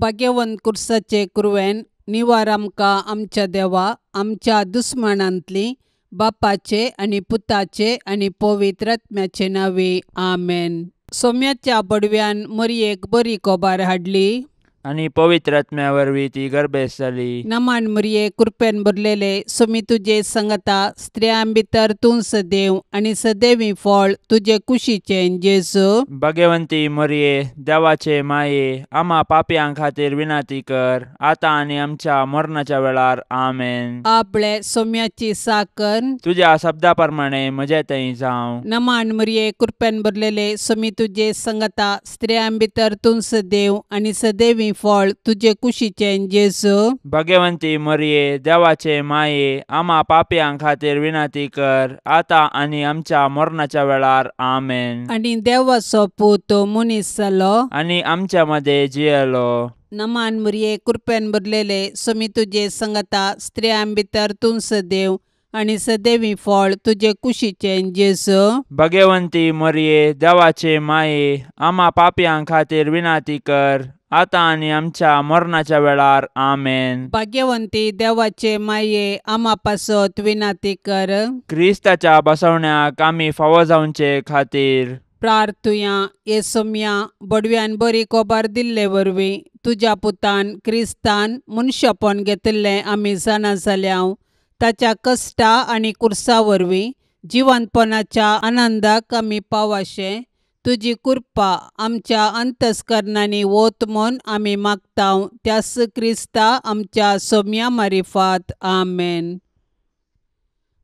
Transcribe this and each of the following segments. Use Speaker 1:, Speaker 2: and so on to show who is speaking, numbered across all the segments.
Speaker 1: भाग्यवंत कुर्साचे कुरवेन निवार आमकां आमच्या देवा आमच्या दुस्मनांतली बापाचे आनी पुताचे आनी पवित्र आत्म्याचे नावे आमेन। सोम्याच्या बडव्यान मरयेक बरी कोबार हाडली
Speaker 2: आणि पवित्र आत्म्या वरवीं ती गर्भेस जाली।
Speaker 1: नमान मरिये कृपेन भरलेले सोमी तुजे संगता स्त्रियां भितर तूं सदैव आनी सदैवी फळ तुजे कुशीचे जेजू।
Speaker 2: भाग्यवंती मरिये देवाचे माये आम्हा पापयां खातीर विनाती कर आता आनी आमच्या मरणाच्या वेळार आमेन।
Speaker 1: आपले सोम्याची साकर
Speaker 2: तुझ्या शब्दा प्रमाणे म्हजे थंय जावं।
Speaker 1: नमान मरिये कृपेन भरलेले सोमी तुजे संगता स्त्रियां भितर तूं सदैव आनी सदैवी फळ तुजे कुशीचे जेजू।
Speaker 2: भाग्यवंती मरिये देवाचे माये आम्हा पापयां खातीर विनाती कर आता आनी आमच्या मरणाच्या वेळार आमेन।
Speaker 1: आनी देवाचो पूत मनीस जालो
Speaker 2: आनी आमच्या मध्ये जियेलो।
Speaker 1: नमान मरिये कृपेन भरलेले सोमी तुजे संगता स्त्रियां भितर तूं सदैव आनी सदैवी फळ तुजे कुशीचे जेजू।
Speaker 2: भाग्यवंती मरिये देवाचे माये आम्हा पापयां खातीर विनाती कर आता आनी आमच्या मरणाच्या वेळार आमेन।
Speaker 1: भाग्यवंती देवाचे माये आम्हा पासत विनाती कर
Speaker 2: क्रिस्ताच्या बसवण्याक आमी फावो जावचे खातीर
Speaker 1: प्रार्थुया ये सोम्या बडव्यान बरी कोबार दिल्ले वरवीं तुज्या पुतान क्रिस्तान मनशापण घेतिल्लें आमी जाणा जाल्याव ताच्या कश्टा आनी कुर्सा वरवीं जिवंतपणाच्या आनंदाक आमी पावाशे तुजी कृपा आमच्या अंतस्करणांनी वोत म्हूण आमी मागताव त्यास क्रिस्ता आमच्या सोम्या मारिफात आमेन।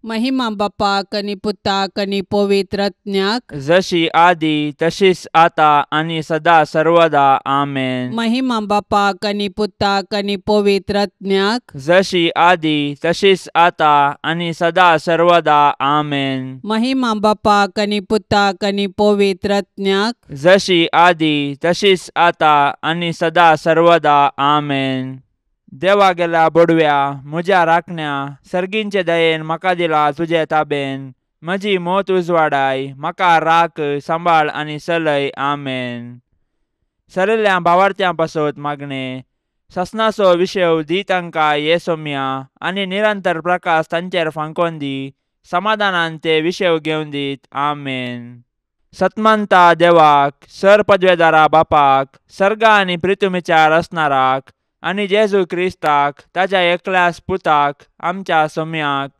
Speaker 1: महिमा बापाक आनी पुताक आनी पवित्र आत्म्याक
Speaker 2: जशी आदी तशीच आता आनी सदा सर्वदा आमेन।
Speaker 1: महिमा बापाक आनी पुताक आनी पवित्र आत्म्याक
Speaker 2: जशी आदी तशीच आता आनी सदा सर्वदा आमेन।
Speaker 1: महिमा बापाक आनी पुताक आनी पवित्र आत्म्याक
Speaker 2: जशी आदी तशीच आता आनी सदा सर्वदा आमेन। देवा गेल्या बडव्या म्हज्या राखण्या सर्गींचे दयेन म्हाका दिला तुजे ताबेन म्हजी मोत उजवाडाय म्हाका राख सांबाळ आनी चलय आमेन। सरिल्ल्या भावार्थ्यां पासत मागणे ससनाचो विशेव दी तांकां ये सोम्या आनी निरंतर प्रकाश तांचेर फांकोन दी समाधानान ते विशेव घेवन दीत आमेन। सतमंता देवाक सर पदवेदारा बापाक सर्गा आनी पृथ्वीचार असणाराक आनी जेजू क्रिस्ताक ताच्या एकल्याच पुताक आमच्या सोम्याक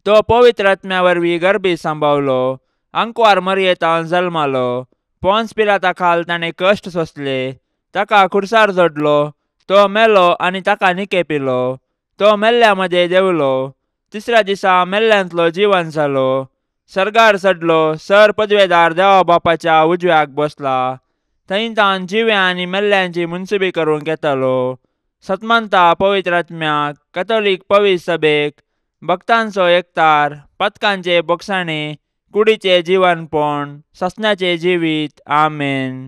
Speaker 2: तो पवित्र आत्म्या वरवीं गर्भी सांबावलो अंकवार मरयेतान जल्मालो पोंस पिलाता खाल ताणें कश्ट सोंसले ताका खुर्सार जोडलो तो मेलो आनी ताका निकेपिलो तो मेल्ल्या मध्ये देवलो तिसऱ्या दिसा मेल्ल्यांतलो जिवन जालो सर्गार चडलो सर पदवेदार देवा बापाच्या उजव्याक बसला थंय तान जिव्या आनी मेल्ल्यांची मुनसुबी करूंक येतलो। सतमंता पवित्र आत्म्याक कॅथोलीक पवित्र सभेक भक्तांचो एकतार पथकांचे बोगसाणे कुडीचे जिवनपण ससण्याचे जिवीत आमेन।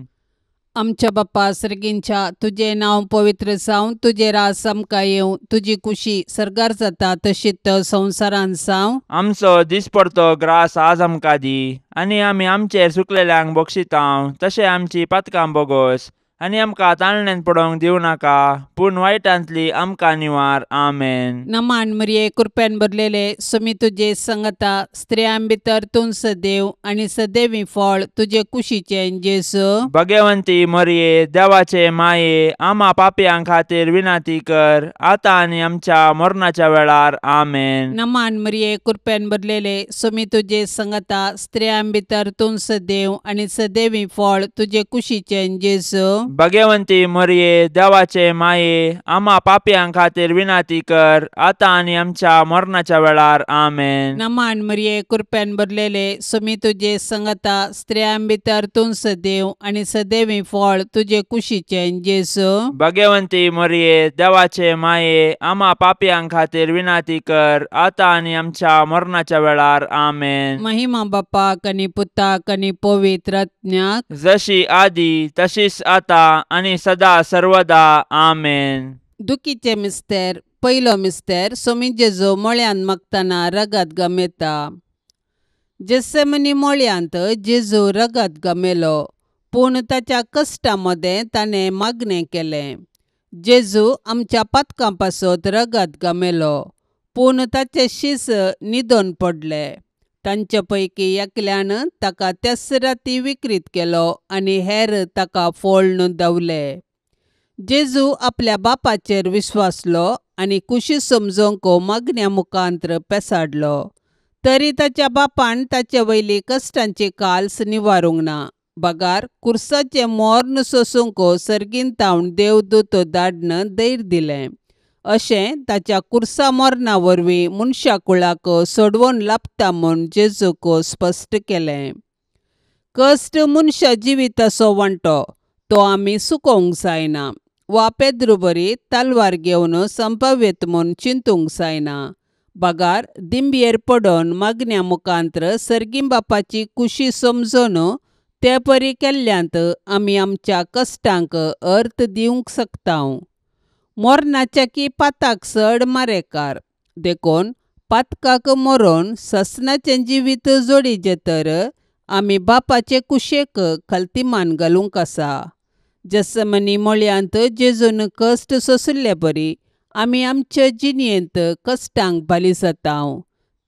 Speaker 1: आमच्या बापा सर्गींच्या तुझे नाव पवित्र जावं तुझे रास आमकां येवं तुजी कुशी सर्गार जाता तशीच संवसारान जावं।
Speaker 2: आमचो दिसपडतो ग्रास आज आमकां दी आनी आमी आमचेर सुकलेल्यांक बक्षितांव तशें आमची पातकां बोगोस आनी आमकां ताळणेन पडोवंक दिवं नाका पूण वायटांतली आमकां निवार आमेन।
Speaker 1: नमान मरिये कृपेन भरलेले सोमी तुजे संगता स्त्रियां भितर तूं सदैव आनी सदैवी फळ तुजे कुशीचे जेजू।
Speaker 2: भाग्यवंती मरिये देवाचे माये आम्हा पापयां खातीर विनाती कर आता आनी आमच्या मरणाच्या वेळार आमेन।
Speaker 1: नमान मरिये कृपेन भरलेले सोमी तुजे संगता स्त्रियां भितर तूं सदैव आनी सदैवी फळ तुजे कुशीचे जेजू।
Speaker 2: भाग्यवंती मरिये देवाचे माये आम्हा पापयां खातीर विनाती कर आता आनी आमच्या मरणाच्या वेळार आमेन।
Speaker 1: नमान मरिये कृपेन भरलेले सोमी तुजे संगता स्त्रियां भितर तूं सदैव आनी सदैवी फळ तुजे कुशीचे जेजू।
Speaker 2: भाग्यवंती मरिये देवाचे माये आम्हा पापयां खातीर विनाती कर आता आनी आमच्या मरणाच्या वेळार आमेन।
Speaker 1: महिमा बापाक आनी पुताक आनी पवित्र आत्म्याक
Speaker 2: जशी आदी तशीच आता आनी सदा सर्वदा आमेन।
Speaker 1: दुखीचे मिस्तेर पयलो मिस्तेर सोमी जेजू मळ्यान मागतना रगत गमेता। जेसेमनी मळ्यांत जेजू रगत गमेलो पूण ताच्या कश्टामध्ये ताणें मागणें केलें. जेजू आमच्या पातकां पासत रगत गमेलो, पूण ताचे शीस न्हिदोन पडले. तांचे पैकी एकल्यान ताका त्याच राती विकृत केलो आनी हेर ताका फोळून दवले. जेजू आपल्या बापाचेर विश्वासलो आनी कुशी समजोवंक मागण्या मुखांत्र पेसाडलो. तरी ताच्या बापान ताचे वयली कश्टांची काल्स निवारूंक ना. बगार कुर्साचें मोर्न सोसूंक सर्गींतावन देवदूत धाडन धैर्य दिलें. अशें ताच्या कुर्सा मोर्ना वरवीं मनशा कुळाक सोडवून लाभता म्हूण जेजूक स्पश्ट केलें. कश्ट मनशा जिविताचो वांटो, तो आमी चुकोवंक जायना. वा पेद्रू बरी तलवार घेवन संभाव्यत म्हूण चिंतूंक जायना. बगार दिंबयेर पडोन मागण्या मुखांत्र सर्गीं बापाची कुशी समजून ते परी केल्ल्यांत आमी आमच्या कश्टांक अर्थ दिवंक शकतांव. मोर्नाच्या की पाताक चड मारेकार देखून पातकाक मरोन ससनाचें जिवीत जोडिचें तर आमी बापाचे कुशेक खालतीमान घालूंक आसा. जसमनी मोळ्यांत जेजून कश्ट सोंसले परी आमी आमचे जिणेंत कश्टांक बाली जातांव.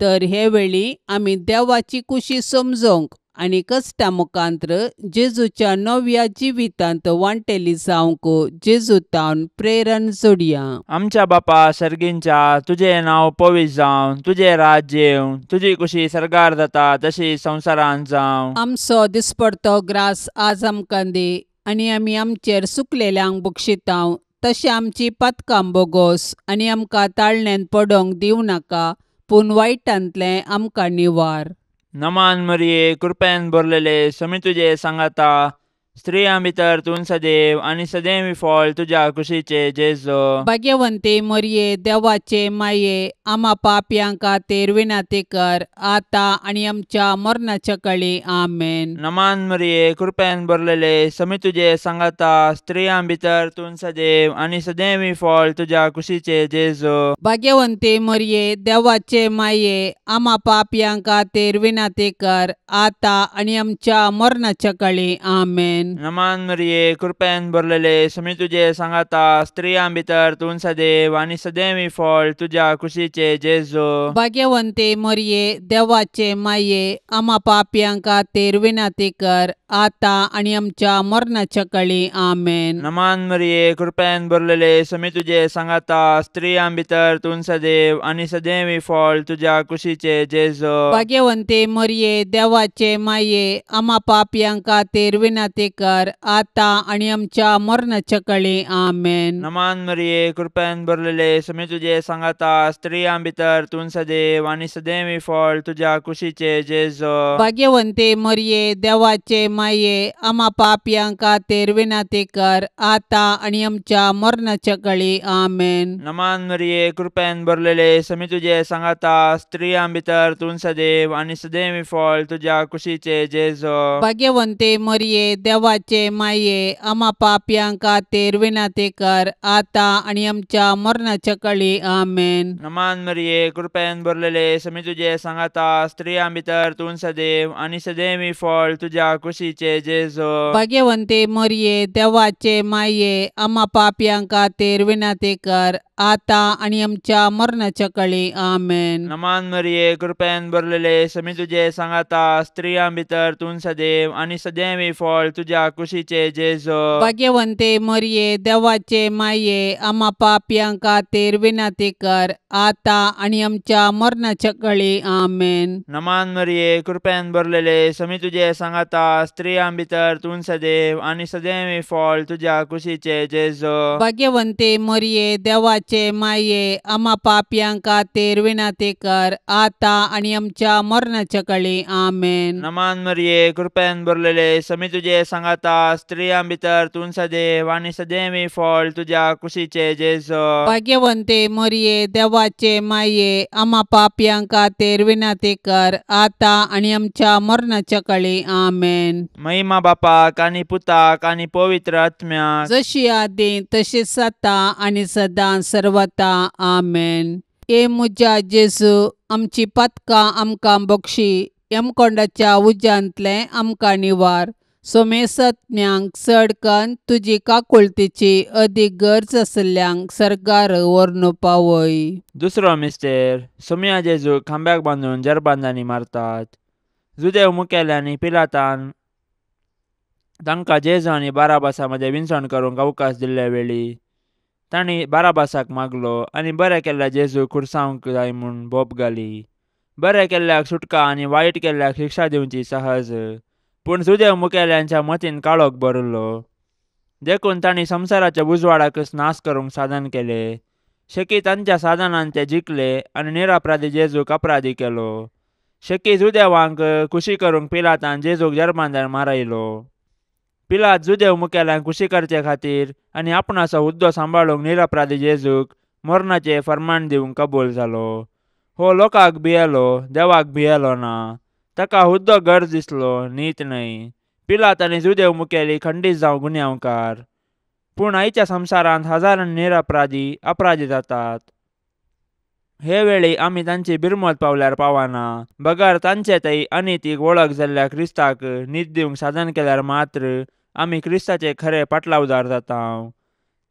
Speaker 1: तर हे वेळी आमी देवाची कुशी समजोवंक आनी कश्टा मुखांत्र जेजूच्या नव्या जिवितांत वांटेली जावंक जेजूतावन प्रेरण जोडया.
Speaker 2: आमच्या बापा सर्गींच्या, तुजें नांव पवित्र जावं, तुजें राज्य येवं, तुजी कुशी सर्गार जाता तशी संवसारांत जावं.
Speaker 1: आमचो दिसपडतो ग्रास आज आमकां दी, आनी आमी आमचेर चुकलेल्यांक बक्षितांव तशें आमची पातकां बोगोस आनी आमकां ताळणेन पडोवंक दिवं नाका, पूण वायटांतलें आमकां निवार.
Speaker 2: नमान मरिये, कृपेन भरलेले, समी तुजे सांगाता, स्त्रियां भितर तूं सदैव आनी सदैवी फळ तुज्या कुशीचे जेजू.
Speaker 1: भाग्यवंते मरिये, देवाचे माये, आम्हा पापयांक खातीर विनंती कर, आता आनी आमच्या मरणाच्या काळी आमेन.
Speaker 2: नमान मरिये, कृपेन भरलेले, समी तुजे सांगाता, स्त्रियां भितर तूं सदैव आनी सदैवी फळ तुज्या कुशीचे जेजू.
Speaker 1: भाग्यवंते मरिये, देवाचे माये, आम्हा पापयांक खातीर विनंती कर, आता आनी आमच्या मरणाच्या काळी आमेन.
Speaker 2: नमान मरिये, कृपेन भरलेले, समी तुजे सांगाता, स्त्रियां भितर तूं सदैव आनी सदैवी फळ तुज्या कुशीचे जेजू.
Speaker 1: भाग्यवंते मरिये, देवाचे माये, आम्हा पापयांक खातीर विनंती कर, आता आनी आमच्या मरणाच्या काळी आमेन.
Speaker 2: नमान मरिये, कृपेन भरलेले, समी तुजे सांगाता, स्त्रियां भितर तूं सदैव आनी सदैवी फळ तुज्या कुशीचे जेजू.
Speaker 1: भाग्यवंते मरिये, देवाचे माये, आम्हा पापयांक खातीर विनंती कर, आता आनी आमच्या मरणाच्या काळी आमेन.
Speaker 2: नमान मरिये, कृपेन भरलेले, समी तुजे सांगाता, स्त्रियां भितर तूं सदैव आनी सदैवी फळ तुज्या कुशीचे जेजू.
Speaker 1: भाग्यवंते मरिये, देवाचे माये, आम्हा पापयांक खातीर विनंती कर, आता आनी आमच्या मरणाच्या काळी आमेन.
Speaker 2: नमान मरिये, कृपेन भरलेले, समी तुजे सांगाता, स्त्रियां भितर तूं सदैव आनी सदैवी फळ तुज्या कुशीचे जेजू.
Speaker 1: भाग्यवंते मरिये, देवाचे माये, आम्हा पापयांक खातीर विनंती कर, आता आनी आमच्या मरणाच्या काळी आमेन.
Speaker 2: नमान मरिये, कृपेन भरलेले, समी तुजे सांगाता, स्त्रियां भितर तूं सदैव आनी सदैवी फळ तुज्या कुशीचे जेजू.
Speaker 1: भाग्यवंते मरिये, देवाचे माये, आम्हा पापयांक खातीर विनंती कर, आता आनी आमच्या मरणाच्या काळी आमेन.
Speaker 2: नमान मरिये, कृपेन भरलेले, समी तुजे सांगाता, स्त्रियां भितर तूं सदैव आनी सदैवी फळ तुज्या कुशीचे जेजू.
Speaker 1: भाग्यवंते मरिये, देवाचे माये, आम्हा पापयांक खातीर विनंती कर, आता आनी आमच्या मरणाच्या काळी आमेन.
Speaker 2: नमान मरिये, कृपेन भरलेले, समी तुजे सांगाता, स्त्रियां भितर तूं सदैव आनी सदैवी फळ तुज्या कुशीचे जेजू.
Speaker 1: भाग्यवंते मरिये, देवाचे माये, आम्हा पापयांक खातीर विनंती कर, आता आनी आमच्या मरणाच्या काळी आमेन.
Speaker 2: नमान मरिये, कृपेन भरलेले, समी तुजे सांगाता, स्त्रियां भितर तूं सदैव आनी सदैवी फळ तुज्या कुशीचे जेजू.
Speaker 1: भाग्यवंते मरिये, देवाचे माये, आम्हा पापयांक खातीर विनंती कर, आता आनी आमच्या मरणाच्या काळी आमेन.
Speaker 2: महिमा बापाक आनी पुताक आनी पवित्र आत्म्याक,
Speaker 1: जशी आदी तशीच आता आनी सदां सर्वता आमेन. ए मुजा जेजू, आमची पातकां आमकां बक्षी, यमकोंडाच्या उज्यांतले आमकां निवार, सोमेसत्न्यांक चड कन्न तुजी काकुळतीची अदीक गरज आसल्ल्यांक सरकार व्हरून पावय.
Speaker 2: दुसरो मिस्तेर सोम्या जेजूक खांब्याक बांदून जरबांदांनी मारतात. जुदेव मुखेल्यांनी पिलातान तांकां जेजू आनी बाराबासा मदें विंचण करूंक अवकाश दिल्ले वेळी तांणी बाराबासाक मागलो आनी बरें केल्ल्या जेजूक खुरसावंक जाय म्हूण बोप घाली. बरें केल्ल्याक सुटका आनी वायट केल्ल्याक शिक्षा दिवची सहज. पूण जुदेव मुखेल्यांच्या मतीन काळोख भरलो. देखून तांणी संवसाराच्या उजवाडाकच नाश करूंक साधन केलें. शेकी तांच्या साधनान ते जिखले आनी निरपराधी जेजूक अपराधी केलो. शेकी जुदेवांक खुशी करूंक पिलातान जेजूक जरबांदार मारयलो. पिलात जुदेव मुखेल्यांक खुशी करचे खातीर आनी आपणाचो हुद्दो सांबाळूंक निरपराधी जेजूक मरणाचें फर्माण दिवंक कबूल जालो. हो लोकांक भियेलो, देवाक भियेलो ना. ताका हुद्दो गरज दिसलो, न्हीद न्हय. पिलात आनी जुदेव मुखेली खंडीत जावं गुन्यांवकार. पूण आयच्या संवसारांत हजारांनी निरपराधी अपराधी जातात. हे वेळी आमी तांची बिरमत पावल्यार पावना. बगर तांचे थंय अनितीक वळख जाल्ल्या क्रिस्ताक न्हीद दिवंक साधन केल्यार मात्र आमी क्रिस्ताचे खरे पाटलावदार जाता.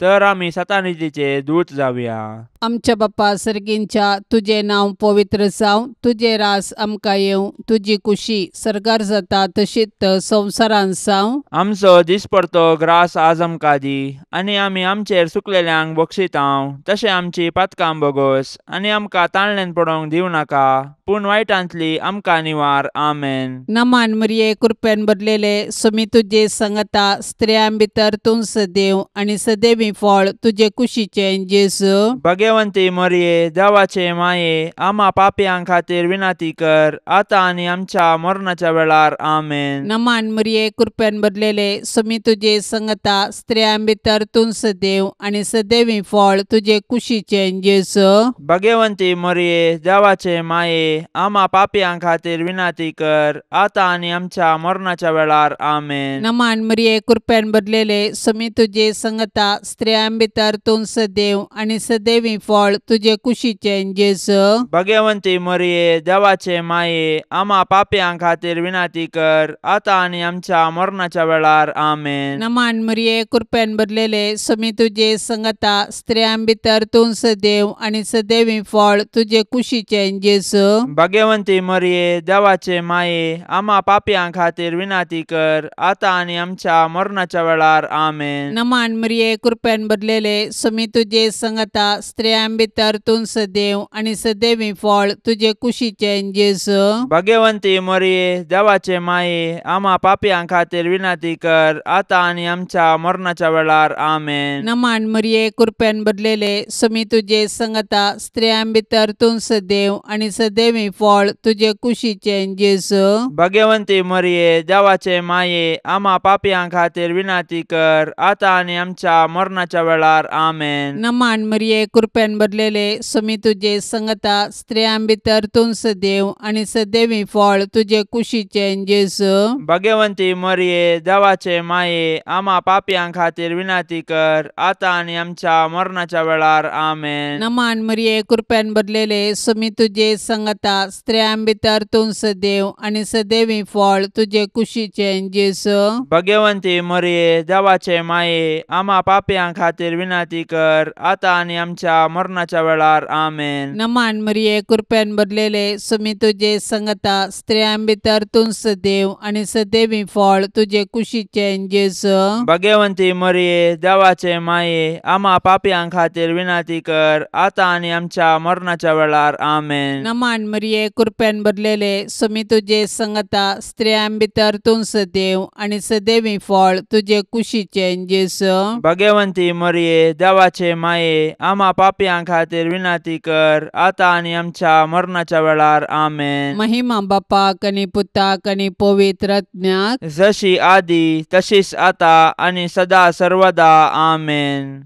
Speaker 2: तर आमी सतानितीचे दूत जावया.
Speaker 1: आमच्या बाप्पा सर्गींच्या तुझे नांव पवित्र जावं. तुझे रास आमकां येवं. तुजी कुशी सरकार जाता तशीच संवसारांत जावं.
Speaker 2: आमचो दिसपडतो ग्रास आज आमकां दी आनी आमी आमचेर चुकलेल्यांक बक्षितांव. तशें आमची पातकां बोगोस आनी आमकां ताळणेन पडोवंक दिवं नाका, पूण वायटांतली आमकां निवार. आमेन.
Speaker 1: नमान मरिये कृपेन भरलेले सोमी तुजे संगता स्त्रियां भितर तूं सदैव आनी सदैवी फळ तुजे कुशीचे जेजू.
Speaker 2: भगवंती मरिये देवाचे माये आम्हा पापयां खातीर विनाती कर आता आनी आमच्या मरणाच्या वेळार. आमेन.
Speaker 1: नमान मरिये कृपेन भरलेले सोमी तुजे संगता स्त्रियां भितर तूं सदैव आनी सदैवी फळ तुजे कुशीचे जेजू.
Speaker 2: भगवंती मरिये देवाचे माये आम्हा पापयां खातीर विनाती कर आता आनी आमच्या मरणाच्या वेळार. आमेन.
Speaker 1: नमान मरिये कृपेन भरलेले सोमी तुजे संगता स्त्रियां भितर तूं सदैव आनी सदैवी फळ तुजे कुशीचे जेजू.
Speaker 2: भगवंती मरिये देवाचे माये आम्हा पापयां खातीर विनाती कर आता आनी आमच्या मरणाच्या वेळार. आमेन.
Speaker 1: नमान मरिये कृपेन भरलेले सोमी तुजे संगता स्त्रियां भितर तूं सदैव आनी सदैवी फळ तुजे कुशीचे जेजू.
Speaker 2: भगवंती मरिये देवाचे माये आम्हा पापयां खातीर विनाती कर आता आनी आमच्या मरणाच्या वेळार. आमेन.
Speaker 1: नमान मरिये कृपेन भरलेले सोमी तुजे संगता स्त्रियां भितर तूं सदैव आनी सदैवी फळ तुजे कुशीचे जेजू.
Speaker 2: भगवंती मरिये देवाचे माये आम्हा पापयां खातीर विनाती कर आता आनी आमच्या मरणाच्या वेळार. आमेन.
Speaker 1: नमान मरिये कृपेन भरलेले सोमी तुजे संगता स्त्रियां भितर तूं सदैव आनी सदैवी फळ तुजे कुशीचे जेजू.
Speaker 2: भगवंती मरिये देवाचे माये आम्हा पापयां खातीर विनाती कर आता आनी आमच्या मरणाच्या वेळार. आमेन.
Speaker 1: नमान मरिये कृपेन भरलेले सोमी तुजे संगता स्त्रियां भितर तूं सदैव आनी सदैवी फळ तुजे कुशीचे जेजू.
Speaker 2: भगवंती मरिये देवाचे माये आम्हा पापयां खातीर विनाती कर आता आनी आमच्या मरणाच्या वेळार. आमेन.
Speaker 1: नमान मरिये कृपेन भरलेले सोमी तुजे संगता स्त्रियां भितर तूं सदैव आनी सदैवी फळ तुजे कुशीचे जेजू.
Speaker 2: भगवंती मरिये देवाचे माये आम्हा पापयां खातीर विनाती कर आता आनी आमच्या मरणाच्या वेळार. आमेन.
Speaker 1: नमान मरिये कृपेन भरलेले सोमी तुजे संगता स्त्रियां भितर तूं सदैव आनी सदैवी फळ तुजे कुशीचे जेजू.
Speaker 2: भगवंती मरिये देवाचे माये आम्हा पापयां खातीर विनाती कर आता आनी आमच्या मरणाच्या वेळार. आमेन.
Speaker 1: नमान मरिये कृपेन भरलेले सोमी तुजे संगता स्त्रियां भितर तूं सदैव आनी सदैवी फळ तुजे कुशीचे जेजू.
Speaker 2: भगवंती मरिये देवाचे माये आम्हा पापयां खातीर विनाती कर आता आनी आमच्या मरणाच्या वेळार. आमेन.
Speaker 1: महिमा बापाक आनी पुताक आनी पवित्र आत्म्याक
Speaker 2: जशी आदी तशीच आता आनी सदा सर्वदा. आमेन.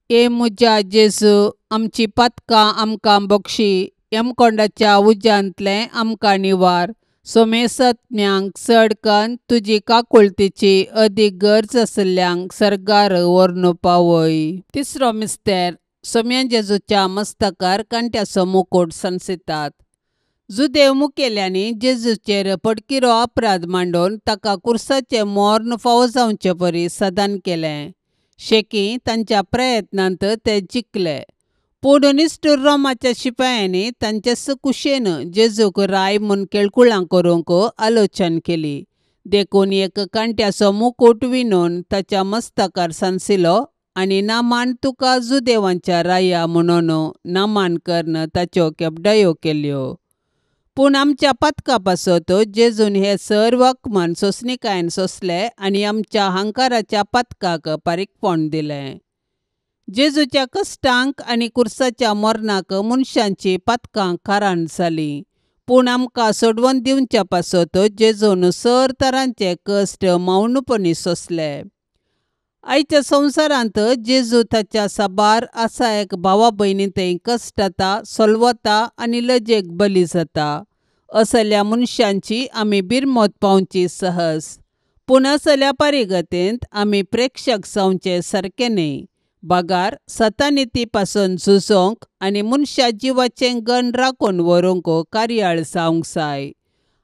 Speaker 1: ए मुजा जेजू आमची पातकां आमकां बक्षी. यमकोंडाच्या उज्यांतले आमकां निवार. सोमेसत्न्यांक चड कन्न तुजी काकुळतीची अदीक गरज आसल्ल्यांक सरकार व्हरून पावय. तिसरो मिस्तेर सोम्या जेजूच्या मस्तकार कांट्याचो मुकुट संसितात. जुदेव मुखेल्यांनी जेजूचेर पडकिरो अपराध मांडून ताका कुर्साचे मोर्न फावो जावचे परी सदान केलें. शेकी तांच्या प्रयत्नांत ते जिखले. पूण निश्ठूर रोमाच्या शिपायांनी तांचे कुशेन जेजूक राय म्हूण केळकुळां करूंक आलोचन केली. देखून एक कांट्याचो मुकुट विणून ताच्या मस्तकार सांसिलो आनी नामान तुका जुदेवांच्या राया म्हणून नामान करन ताच्यो केपडायो केल्यो. पूण आमच्या पथका पासत जेजून हे सर्व अकमान सोंसणीकायेन सोंसले आनी आमच्या हंकाराच्या पथकाक पारीकपण दिलें. जेजूच्या कश्टांक आनी कुर्साच्या मरणाक मनशांची पथकां कारण जालीं. पूण आमकां सोडवून दिवच्या पासत जेजून सर तरांचे कश्ट मौनपणी सोंसले. आयच्या संवसारांत जेजू ताच्या साबार आसा एक भावा भयणींतय कश्टाता, सोलवता आनी लजेक बली जाता. असल्या मनशांची आमी बिरमोत पावची सहज. पूण असल्या पारिगतेंत आमी प्रेक्षक जावचे सारके न्ही. बागार सतानिती पासून झुजोंक आनी मनशा जिवाचें गण राखून व्हरूंक कार्याळ जावंक जाय.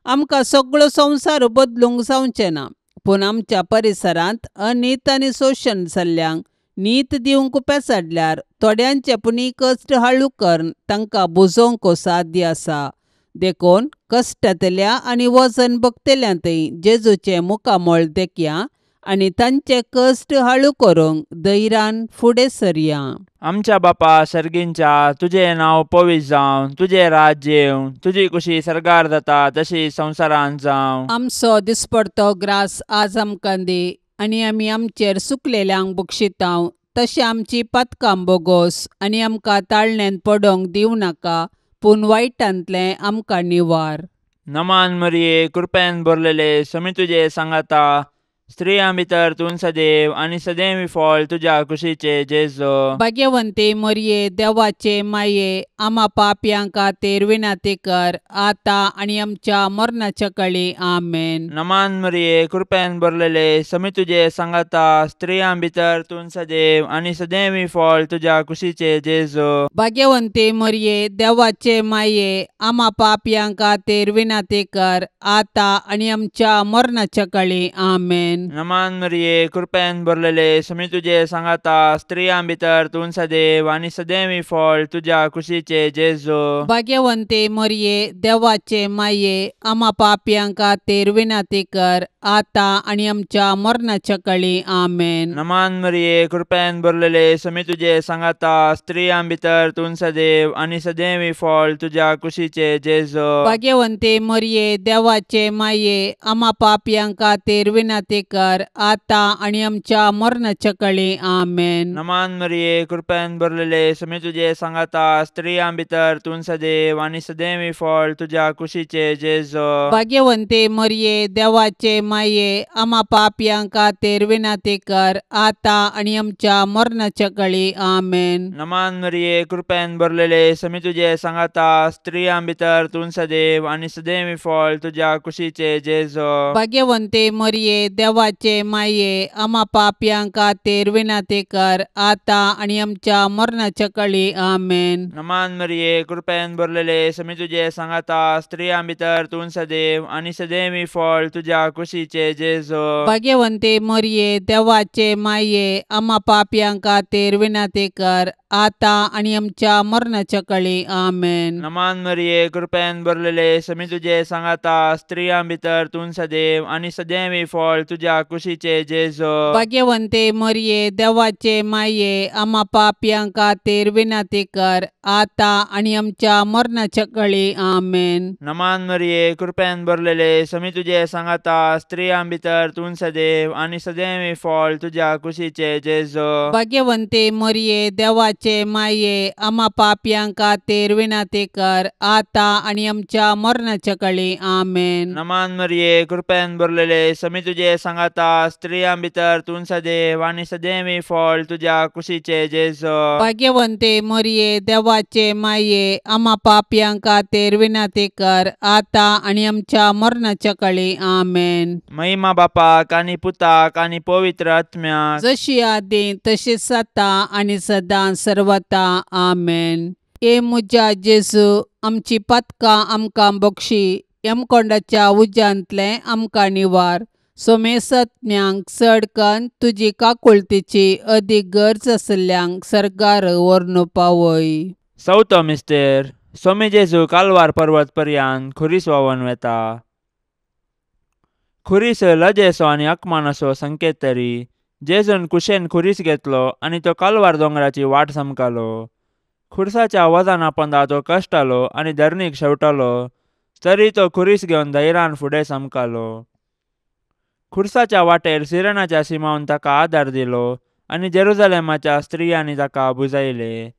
Speaker 1: आमकां सगळो संवसार बदलूंक जावचें ना, पूण आमच्या परिसरांत अनीत आनी शोशण जाल्ल्यांक नीत दिवंक पेसाडल्यार थोड्यांचे पुणी कश्ट हळू करून तांकां बुजोवंक साध्य आसा. देखून कश्टांतल्या आनी वजन भोगतल्यांतय जेजूचें मुखामोळ देखया आनी तांचे कश्ट हळू करूंक धैर्यान फुडें सरया.
Speaker 2: आमच्या बापा सर्गींच्या, तुजें नांव पवित्र जावं, तुजें राज्य येवं, तुजी कुशी सरगार जाता तशी संवसारांत जावं.
Speaker 1: आमचो दिसपडतो ग्रास आज आमकां दी आनी आमी आमचेर चुकलेल्यांक बक्षितांव तशें आमची पथकां बोगोस आनी आमकां ताळणेंत पडोवंक दिवं नाका, पूण वायटांतलें आमकां निवार.
Speaker 2: नमान मरिये, कृपेन भरलेले, समी तुजे सांगाता, स्त्रियां भितर तूं सदैव आनी सदैवी फळ तुज्या कुशीचे जेजू.
Speaker 1: भाग्यवंते मरिये, देवाचे माये, आमा पापयांक खातीर विनाती कर, आतां आनी आमच्या मरणाच्या काळी आमेन.
Speaker 2: नमान मरिये, कृपेन भरलेले, समी तुजे सांगाता, स्त्रियां भितर तूं सदैव आनी सदैवी फळ तुज्या कुशीचे जेजू.
Speaker 1: भाग्यवंते मरिये, देवाचे माये, आमा पापयांक खातीर विनाती कर, आतां आनी आमच्या मरणाच्या काळी आमेन.
Speaker 2: नमान मरिये, कृपेन भरलेले, समी तुजे सांगाता, स्त्रियां भितर तूं सदैव आनी सदैवी फळ तुज्या कुशीचे जेजू.
Speaker 1: भाग्यवंते मरिये, देवाचे माये, आमा पापयांक खातीर विनाती कर, आतां आनी आमच्या मरणाच्या काळी आमेन.
Speaker 2: नमान मरिये, कृपेन भरलेले, समी तुजे सांगाता, स्त्रियां भितर तूं सदैव आनी सदैवी फळ तुज्या कुशीचे जेजू.
Speaker 1: भाग्यवंते मरिये, देवाचे माये, आमा पापयांक खातीर विनाती कर, आतां आनी आमच्या मरणाच्या काळी आमेन.
Speaker 2: नमान मरिये, कृपेन भरलेले, समी तुजे सांगाता, स्त्रियां भितर तूं सदैव आनी सदैवी फळ तुज्या कुशीचे जेजू.
Speaker 1: भाग्यवंते मरिये, देवाचे माये, आमा पापयांक खातीर विनाती कर, आतां आनी आमच्या मरणाच्या काळी आमेन.
Speaker 2: नमान मरिये, कृपेन भरलेले, समी तुजे सांगाता, स्त्रियां भितर तूं सदैव आनी सदैवी फळ तुज्या कुशीचे जेजू.
Speaker 1: भाग्यवंते मरिये, देवाचे माये, आमा पापयांक खातीर विनाती कर, आतां आनी आमच्या मरणाच्या काळी आमेन.
Speaker 2: नमान मरिये, कृपेन भरलेले, समी तुजे सांगाता, स्त्रियां भितर तूं सदैव आनी सदैवी फळ तुज्या कुशीचे जेजू.
Speaker 1: भाग्यवंते मरिये, देवाचे माये, आमा पापयांक खातीर विनाती कर, आतां आनी आमच्या मरणाच्या काळी आमेन.
Speaker 2: नमान मरिये, कृपेन भरलेले, समी तुजे सांगाता, स्त्रियां भितर तूं सदैव आनी सदैवी फळ तुज्या कुशीचे जेजू.
Speaker 1: भाग्यवंते मरिये, देवाचे माये, आमा पापयांक खातीर विनाती कर, आतां आनी आमच्या मरणाच्या काळी आमेन.
Speaker 2: नमान मरिये, कृपेन भरलेले, समी तुजे सांगाता, स्त्रियां भितर तूं सदैव आनी सदैवी फळ तुज्या कुशीचे जेजू.
Speaker 1: भाग्यवंते मरिये, देवाचे माये, आमा पापयांक खातीर विनाती कर, आतां आनी आमच्या मरणाच्या काळी आमेन.
Speaker 2: नमान मरिये, कृपेन भरलेले, समी तुजे सांगाता, स्त्रियां भितर तूं सदैव आनी सदैवी फळ तुज्या कुशीचे जेजू.
Speaker 1: भाग्यवंते मरिये, देवाचे माये, आमा पापयांक खातीर विनाती कर, आतां आनी आमच्या मरणाच्या काळी आमेन.
Speaker 2: महिमा बापाक आनी पुताक आनी पवित्र आत्म्याक,
Speaker 1: जशी आदी तशी सता आनी सदां सर्वता आमेन. ए मुज्या जेजू, आमची पातकां आमकां बक्षी, यमकोंडाच्या उज्यांतले आमकां निवार. सोमेसत्म्यांक चड कन्न तुजी काकुळतीची अदीक गरज आसल्यांक सरकार व्हरून पावय.
Speaker 2: चवथो मिस्तेर. सोमे जेजू कालवार पर्वत पर्यंत खुरीस व्हांवन वेता. खुरीस लजेसो आनी अकमानाचो संकेत तरी जेजून कुशेन खुरीस घेतलो आनी तो कालवार दोंगराची वाट समकालो. खुर्साच्या वजन आपोंदा तो कश्टालो आनी धरणीक शेवटलो, तरी तो खुरीस घेवन धैर्यान फुडें समकालो. खुर्साच्या वाटेर सिरेनाच्या सिमावन ताका आदार दिलो आनी जेरुजलेमाच्या स्त्रियांनी ताका बुजयले.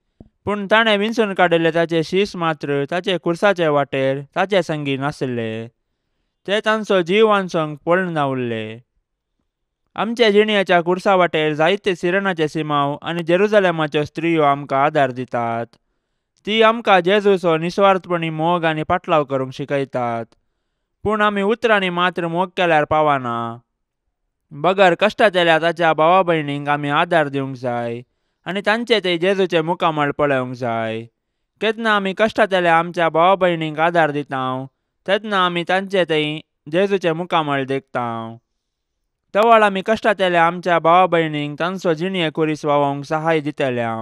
Speaker 2: पूण ताणें विंचून काडिल्ले ताचे शीस मात्र ताचे खुर्साचे वाटेर ताचे संगी नासले. ते तांचो जीव वांचोंक पळून ना उरले. आमचे जिणयेच्या खुर्सा वाटेर जायते सिरेनाचे सिमाव आनी जेरुजलेमाच्यो स्त्रियो आमकां आदार दितात. ती आमकां जेजूचो निस्वार्थपणी मोग आनी पाटलाव करूंक शिकयतात. पूण आमी उतरांनी मात्र मोग केल्यार पावना. बगर कश्टां केल्या ताच्या भावा भयणींक आमी आदार दिवंक जाय आनी तांचे थंय जेजूचे मुखामळ पळोवंक जाय. केन्ना आमी कश्टां केल्या आमच्या भावा भयणींक आदार दिता तेन्ना आमी तांचे थंय जेजूचे मुखामळ देखता. तवळ आमी कश्टां केल्या आमच्या भावा भयणींक तांचो जिणये खुरीस व्हांवोवंक सहाय दितल्या.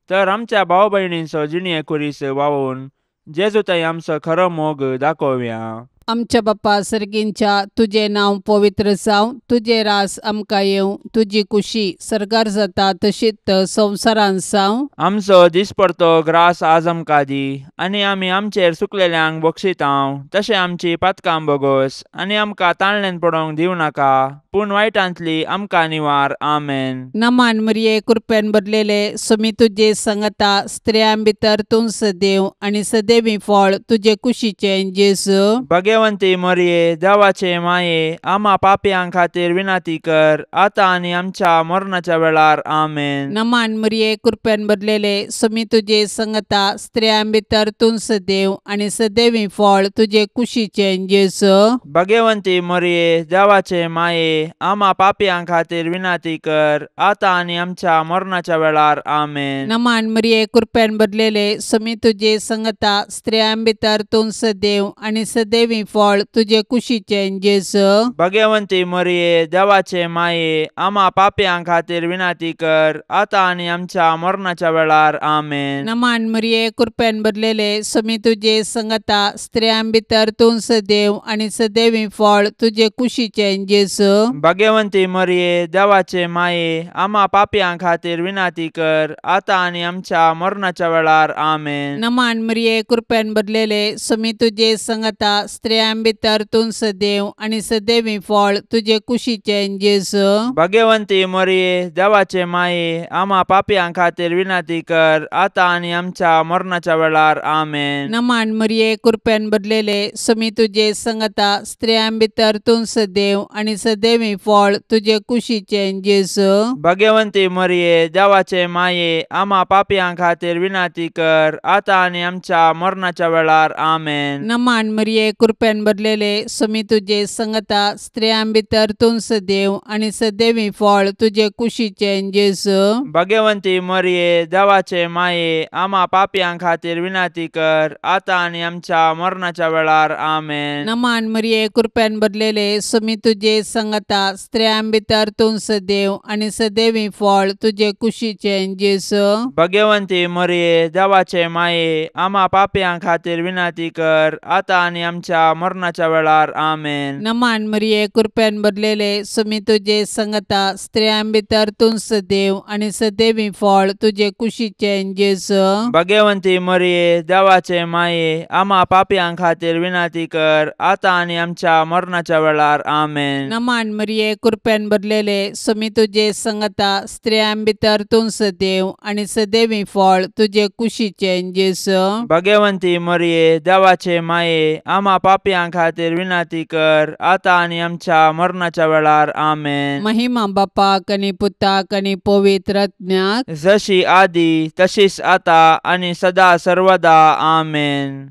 Speaker 2: तर आमच्या भावा भयणींचो जिणये खुरीस व्हांवून जेजू थंय आमचो खरो मोग दाखोवया.
Speaker 1: आमच्या बापा सर्गींच्या, तुझे नांव पवित्र जावं, तुझे रास आमकां येवं, तुजी कुशी सरकार जाता तशीच संवसारांत जावं.
Speaker 2: आमचो दिसपडतो ग्रास आज आमकां दी आनी आमी आमचेर चुकलेल्यांक बक्षितांव तशें आमची पातकां बोगोस आनी आमकां ताळणेन पडोवंक दिवं नाका, पूण वायटांतली आमकां निवार. आमेन.
Speaker 1: नमान मरिये, कृपेन भरलेले, सोमी तुजे सांगता स्त्रियां भितर तूं सदैव आनी सदैवी फळ तुजे कुशीचे जेजू.
Speaker 2: भगवंती मरिये, देवाचे माये, आम्हा पापयां खातीर विनाती कर, आता आनी आमच्या मरणाच्या वेळार. आमेन.
Speaker 1: नमान मरिये, कृपेन भरलेले, सोमी तुजे सांगता स्त्रियां भितर तूं सदैव आनी सदैवी फळ तुजे कुशीचे जेजू.
Speaker 2: भगवंती मरिये, देवाचे माये, आम्हा पापयां खातीर विनाती कर, आता आनी आमच्या मरणाच्या वेळार. आमेन.
Speaker 1: नमान मरिये, कृपेन भरलेले, सोमी तुजे सांगता स्त्रियां भितर तूं सदैव आनी सदैवी फळ तुजे कुशीचे जेजू.
Speaker 2: भगवंती मरिये, देवाचे माये, आम्हा पापयां खातीर विनाती कर, आता आनी आमच्या मरणाच्या वेळार. आमेन.
Speaker 1: नमान मरिये, कृपेन भरलेले, सोमी तुजे सांगता स्त्रियां भितर तूं सदैव आनी सदैवी फळ तुजे कुशीचे जेजू.
Speaker 2: भगवंती मरिये, देवाचे माये, आम्हा पापयां खातीर विनाती कर, आता आनी आमच्या मरणाच्या वेळार. आमेन.
Speaker 1: नमान मरिये, कृपेन भरलेले, सोमी तुजे सांगता स्त्रियां भितर तूं सदैव आनी सदैवी फळ तुजे कुशीचे जेजू.
Speaker 2: भगवंती मरिये, देवाचे माये, आम्हा पापयां खातीर विनाती कर, आता आनी आमच्या मरणाच्या वेळार. आमेन.
Speaker 1: नमान मरिये, कृपेन भरलेले, सोमी तुजे सांगता स्त्रियां भितर तूं सदैव आनी सदैवी फळ तुजे कुशीचे जेजू.
Speaker 2: भगवंती मरिये, देवाचे माये, आम्हा पापयां खातीर विनाती कर, आता आनी आमच्या मरणाच्या वेळार. आमेन.
Speaker 1: नमान मरिये, कृपेन भरलेले, सोमी तुजे सांगता स्त्रियां भितर तूं सदैव आनी सदैवी फळ तुजे कुशीचे जेजू.
Speaker 2: भगवंती मरिये, देवाचे माये, आम्हा पापयां खातीर विनाती कर, आता आनी आमच्या मरणाच्या वेळार. आमेन.
Speaker 1: नमान मरिये, कृपेन भरलेले, सोमी तुजे सांगता स्त्रियां भितर तूं सदैव आनी सदैवी फळ तुजे कुशीचे जेजू.
Speaker 2: भगवंती मरिये, देवाचे माये, आम्हा पापयां खातीर विनाती कर, आता आनी आमच्या मरणाच्या वेळार. आमेन.
Speaker 1: नमान मरिये, कृपेन भरलेले, सोमी तुजे सांगता स्त्रियां भितर तूं सदैव आनी सदैवी फळ तुजे कुशीचे जेजू.
Speaker 2: भगवंती मरिये, देवाचे माये, आम्हा पापयां खातीर विनाती कर, आता आनी आमच्या मरणाच्या वेळार. आमेन.
Speaker 1: नमान मरिये, कृपेन भरलेले, सोमी तुजे सांगता स्त्रियां भितर तूं सदैव आनी सदैवी फळ तुजे कुशीचे जेजू.
Speaker 2: भगवंती मरिये, देवाचे माये, आम्हा पापयां खातीर विनाती कर, आता आनी आमच्या मरणाच्या वेळार. आमेन.
Speaker 1: महिमा बापाक आनी पुताक आनी पवित्र आत्म्याक,
Speaker 2: जशी आदी तशीच आता आनी सदा सर्वदा. आमेन.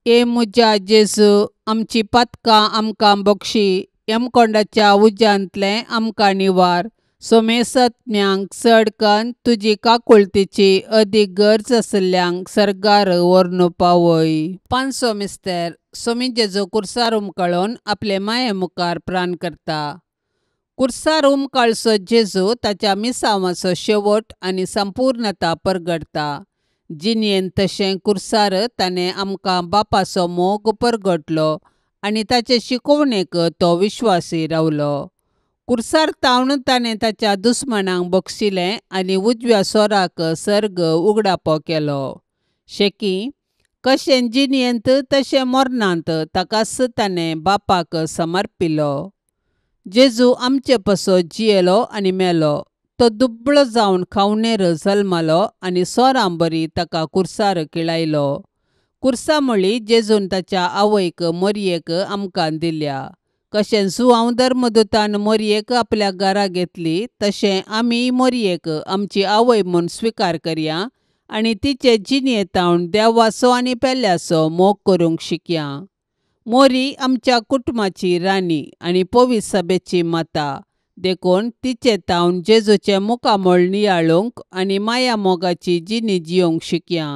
Speaker 1: ए मुज्या जेजू, आमची पातकां आमकां बक्षी, यमकोंडाच्या उज्यांतले आमकां निवार. सोमेसत्म्यांक चड कन्न तुजी काकुळतीची अदीक गरज आसल्यांक सरगार व्हरून पावय. पांचवो मिस्तेर. सोमी जेजू कुर्सार उमकळून आपले माये मुखार प्राण करता. कुर्सार उमकाळसो जेजू ताच्या मिसावाचो शेवट आनी संपूर्णता परगडता. जिणयेन तशें कुर्सार ताणें आमकां बापाचो मोग परगटलो आनी ताचे शिकवणेक तो विश्वासी रावलो. कुर्सार तावन ताणें ताच्या दुस्मनांक बक्षिलें आनी उजव्या सोराक सर्ग उगडापो केलो. शेकी कशें जिणयेंत तशें मरणांत ताकाच ताणें बापाक समर्पिलो. जेजू आमचे पासो जियेलो आनी मेलो. तो दुबळो जावन खावनेर जल्मलो आनी सोरां बरी ताका कुर्सार किळायलो. कुर्सा म्हळी जेजून ताच्या आवयक मरयेक आमकां दिल्या. कशें जुआंव धर्मदूतान मरयेक आपल्या घरा घेतली तशें आमी मरयेक आमची आवय म्हूण स्विकार करया आनी तिचे जिणयेतावन देवाचो आनी पेल्याचो मोग करूंक शिकया. मोरी आमच्या कुटुंबाची राणी आनी पवित्र सभेची माता देखून तिचे तावन जेजूचे मुखामोळ नियाळूंक आनी माया मोगाची जिणी जियोंक शिकया.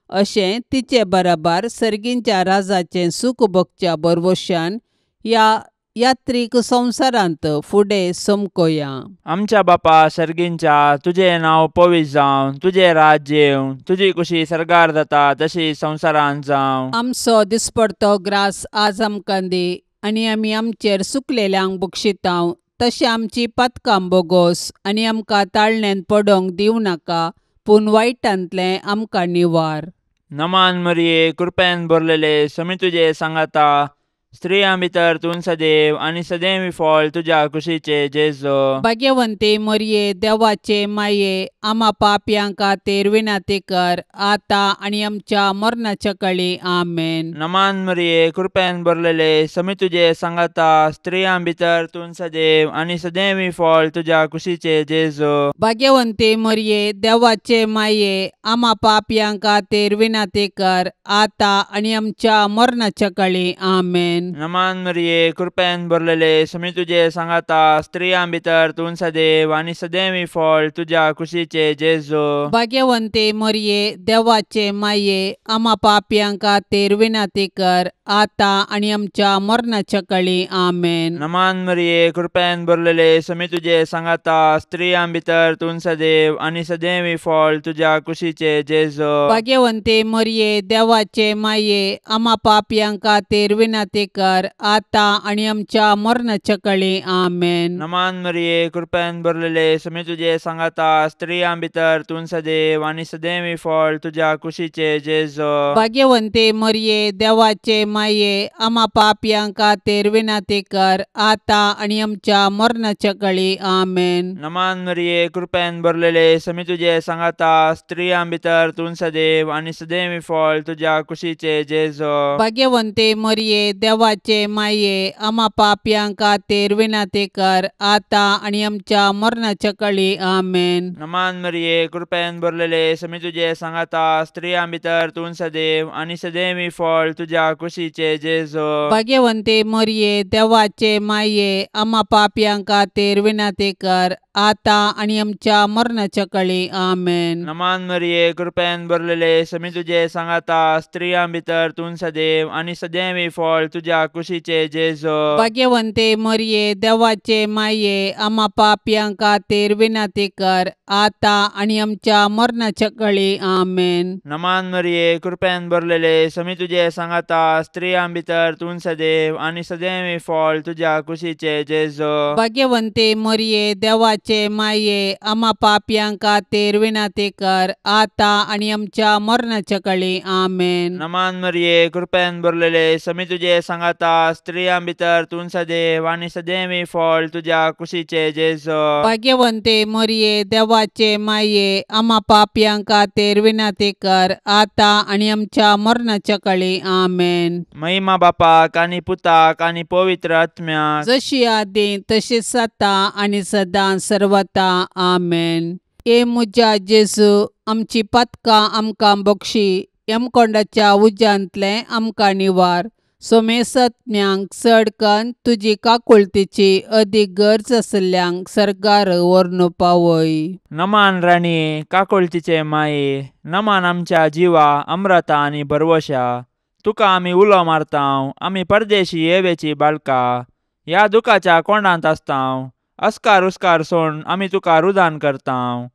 Speaker 1: अशें तिचे बराबर सर्गींच्या राजाचें सूख भोगच्या बरवशान ह्या यात्रीक संवसारांत फुडें समकोया.
Speaker 2: आमच्या बापा सर्गींच्या, तुजें नांव पवित्र जावं, तुजें राज्य येवं, तुजी कुशी सरगार जाता तशी संवसारांत जावं.
Speaker 1: आमचो दिसपडतो ग्रास आज आमकां दी आनी आमी आमचेर चुकलेल्यांक बक्षितांव तशें आमची पातकां बोगोस आनी आमकां ताळणेंत पडोंक दिवं नाका पूण वायटांतलें आमकां निवार.
Speaker 2: नमान मरिये कृपेन भरलेले समी तुजे सांगाता. स्त्रियां भितर तूं सदैव आनी सदैवी फळ तुज्या कुशीचे जेजू.
Speaker 1: भाग्यवंते मरिये देवाचे माये आमा पापयांक खातीर विनाती कर आतां आनी आमच्या मरणाच्या काळी आमेन.
Speaker 2: नमान मरिये कृपेन भरलेले समी तुजे सांगाता. स्त्रियां भितर तूं सदैव आनी सदैवी फळ तुज्या कुशीचे जेजू.
Speaker 1: भाग्यवंते मरिये देवाचे माये आमा पापयांक खातीर विनाती कर आतां आनी आमच्या मरणाच्या काळी आमेन.
Speaker 2: नमान मरिये कृपेन भरलेले समी तुजे सांगाता. स्त्रियां भितर तूं सदैव आनी सदैवी फळ तुज्या कुशीचे जेजू.
Speaker 1: भाग्यवंते मरिये देवाचे माये आमा पापयांक खातीर विनाती कर आतां आनी आमच्या मरणाच्या काळी आमेन.
Speaker 2: नमान मरिये कृपेन भरलेले समी तुजे सांगाता. स्त्रियां भितर तूं सदैव आनी सदैवी फळ तुज्या कुशीचे जेजू.
Speaker 1: भाग्यवंते मरिये देवाचे माये आमा पापयांक खातीर विनाती कर आतां आनी आमच्या मरणाच्या काळी आमेन.
Speaker 2: नमान मरिये कृपेन भरलेले समी तुजे सांगाता. स्त्रियां भितर तूं सदैव आनी सदैवी फळ तुज्या कुशीचे जेजू.
Speaker 1: भाग्यवंते मरिये देवाचे माये आमा पापयांक खातीर विनाती कर आतां आनी आमच्या मरणाच्या काळी आमेन.
Speaker 2: नमान मरिये कृपेन भरलेले समी तुजे सांगाता. स्त्रियां भितर तूं सदैव आनी सदैवी फळ तुज्या कुशीचे जेजू.
Speaker 1: भाग्यवंते मरिये देवाचे माये आमा पापयांक खातीर विनाती कर आतां आनी आमच्या मरणाच्या काळी आमेन.
Speaker 2: नमान मरिये कृपेन भरलेले समी तुजे सांगाता. स्त्रियां भितर तूं सदैव आनी सदैवी फळ तुज्या कुशीचे जेजू.
Speaker 1: भाग्यवंते मरिये देवाचे माये आमा पापयांक खातीर विनाती कर आतां आनी आमच्या मरणाच्या काळी आमेन.
Speaker 2: नमान मरिये कृपेन भरलेले समी तुजे सांगाता. स्त्रियां भितर तूं सदैव आनी सदैवी फळ तुज्या कुशीचे जेजू.
Speaker 1: भाग्यवंते मरिये देवाचे माये आमा पापयांक खातीर विनाती कर आतां आनी आमच्या मरणाच्या काळी आमेन.
Speaker 2: नमान मरिये कृपेन भरलेले समी तुजे सांगाता. स्त्रियां भितर तूं सदैव आनी सदैवी फळ तुज्या कुशीचे जेजू.
Speaker 1: भाग्यवंते मरिये देवाचे माये आमा पापयांक खातीर विनाती कर आतां आनी आमच्या मरणाच्या काळी आमेन.
Speaker 2: नमान मरिये कृपेन भरलेले समी तुजे सांगाता. स्त्रियां भितर तूं सदैव आनी सदैवी फळ तुज्या कुशीचे जेजू.
Speaker 1: भाग्यवंते मरिये देवाचे माये आमा पापयांक खातीर विनाती कर आतां आनी आमच्या मरणाच्या काळी आमेन.
Speaker 2: महिमा बापाक आनी पुताक आनी पवित्र आत्म्याक
Speaker 1: जशी आदी तशीच आता आनी सदां सर्वता आमेन. ए मुजा जेजू आमची पातकां आमकां बक्षी. यमकोंडाच्या उज्यांतलें आमकां निवार. सोमेसत्म्यांक चड कन्न तुजी काकुळतीची अदीक गरज आसल्यांक सरकार व्हरून पावय.
Speaker 2: नमान राणीये, काकुळतीचे माये, नमान आमच्या जिवा अमृता आनी भरवशा. तुका आमी उलो मारतांव, आमी परदेशी येवेची बाळकां. ह्या दुखाच्या कोंडांत आसतांव, अस्कार उस्कार सोड आमी तुका रुदान करतांव.